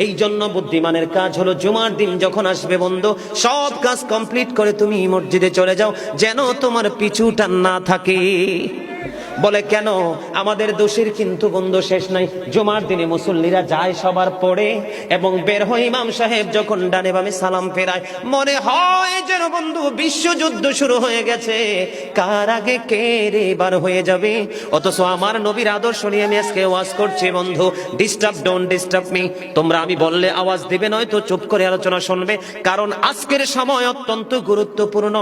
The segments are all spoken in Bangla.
এই জন্য বুদ্ধিমানের কাজ হলো জুমার দিন যখন আসবে বন্ধু, সব কাজ কমপ্লিট করে তুমি মসজিদে চলে যাও, যেন তোমার পিছুটা না থাকে। বলে কেন? আমাদের দোষের কিন্তু বন্ধু শেষ নাই। জুমার দিনে মুসল্লিরা যায় সবার পরে এবং বের হয়, ইমাম সাহেব যখন ডানে বামে সালাম ফেরায়, মনে হয় যেন বন্ধু বিশ্বযুদ্ধ শুরু হয়ে গেছে, কার আগে কে রে বার হয়ে যাবে। অথচ আমার নবীর আদর্শ নিয়ে আমি আজকে ওয়াজ করছি বন্ধু। Disturb, don't disturb me. তোমরা আমি বললে আওয়াজ দিবে, নয়তো চুপ করে আলোচনা শুনবে, কারণ আজকের সময় অত্যন্ত গুরুত্বপূর্ণ।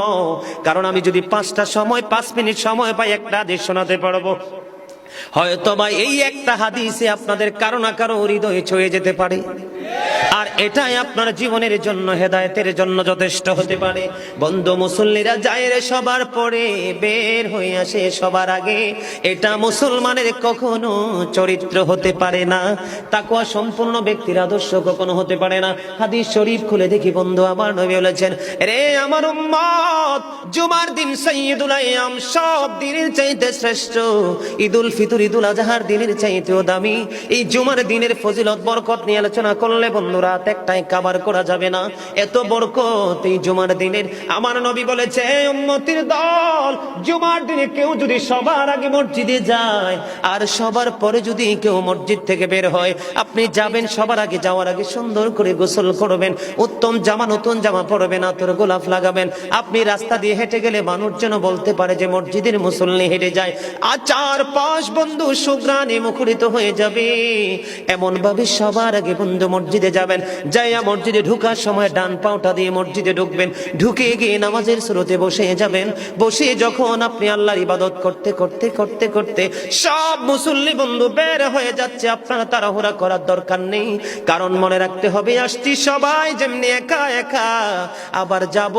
কারণ আমি যদি 5 মিনিট সময় পাই, একটা হাদিস শোনাতে পারবো। হয়তো বা এই একটা হাদিসে আপনাদের কারো না কারো হৃদয়ে ছুঁয়ে যেতে পারে, আর এটাই আপনার জীবনের জন্য, হেদায়েতের জন্য যথেষ্ট হতে পারে। বন্ধু, মুসল্লিরা যায় রে সবার পরে, বের হয়ে আসে সবার আগে। এটা মুসলমানের কখনো চরিত্র হতে পারে না, তাকওয়া সম্পূর্ণ ব্যক্তির আদর্শ কখনো হতে পারে না। হাদিস শরীফ খুলে দেখি বন্ধু, আমার নবী বলেছেন, রে আমার উম্মত, জুমার দিন সাইয়্যিদুল আইয়াম, সব দিনের চাইতে শ্রেষ্ঠ। ঈদুল ফিতর, ঈদুল আজহার দিনের চাইতেও দামি। এই জুমার দিনের ফজিলত বরকত নিয়ে আলোচনা করলে বন্ধু রাত একটাই কভার করা যাবে না, এত বরকত এই জুমার দিনের। আমার নবী বলেছে, উম্মতের দল, জুমার দিনে কেউ যদি সবার আগে মসজিদে যায় আর সবার পরে যদি কেউ মসজিদ থেকে বের হয়, আপনি যাবেন, সবার আগে যাওয়ার আগে সুন্দর করে গোসল করবেন, উত্তম জামা, নতুন জামা পরবেন, আতর গোলাপ লাগাবেন। আপনি রাস্তা দিয়ে হেঁটে গেলে মানুষ যেন বলতে পারে যে মসজিদের মুসল্লি হেঁটে যায়। আর চারপাশ বন্ধু সুঘ্রাণে মুখরিত হয়ে যাবে। এমন ভাবে সবার আগে বন্ধু মসজিদে যাবেন, যাইয়া মসজিদে ঢুকার সময় ডান পাওটা দিয়ে মসজিদে ঢুকবেন, ঢুকে গিয়ে নামাজের স্রোতে বসে যাবেন। বসে যখন আপনি আল্লাহর ইবাদত করতে করতে করতে করতে সব মুসল্লি বন্ধু বের হয়ে যাচ্ছে, আপনারা তাড়াহুড়া করার দরকার নেই। কারণ মনে রাখতে হবে, আসছি সবাই যেমনি একা একা, আবার যাব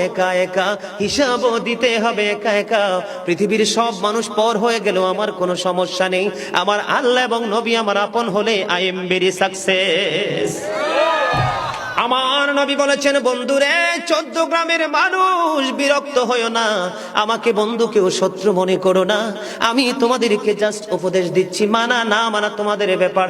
একা একা, হিসাবও দিতে হবে একা একা। পৃথিবীর সব মানুষ পর হয়ে গেলেও আমার কোনো সমস্যা নেই, আমার আল্লাহ এবং নবী আমার আপন হলে আই এম ভেরি সাকসেস। আমার নবী বলেছেন, বন্ধুরে, 14 গ্রামের মানুষ বিরক্ত হইও না, আমাকে বন্ধু কেউ শত্রু মনে করো না, আমি তোমাদেরকে জাস্ট উপদেশ দিচ্ছি, মানা না মানা তোমাদের ব্যাপার।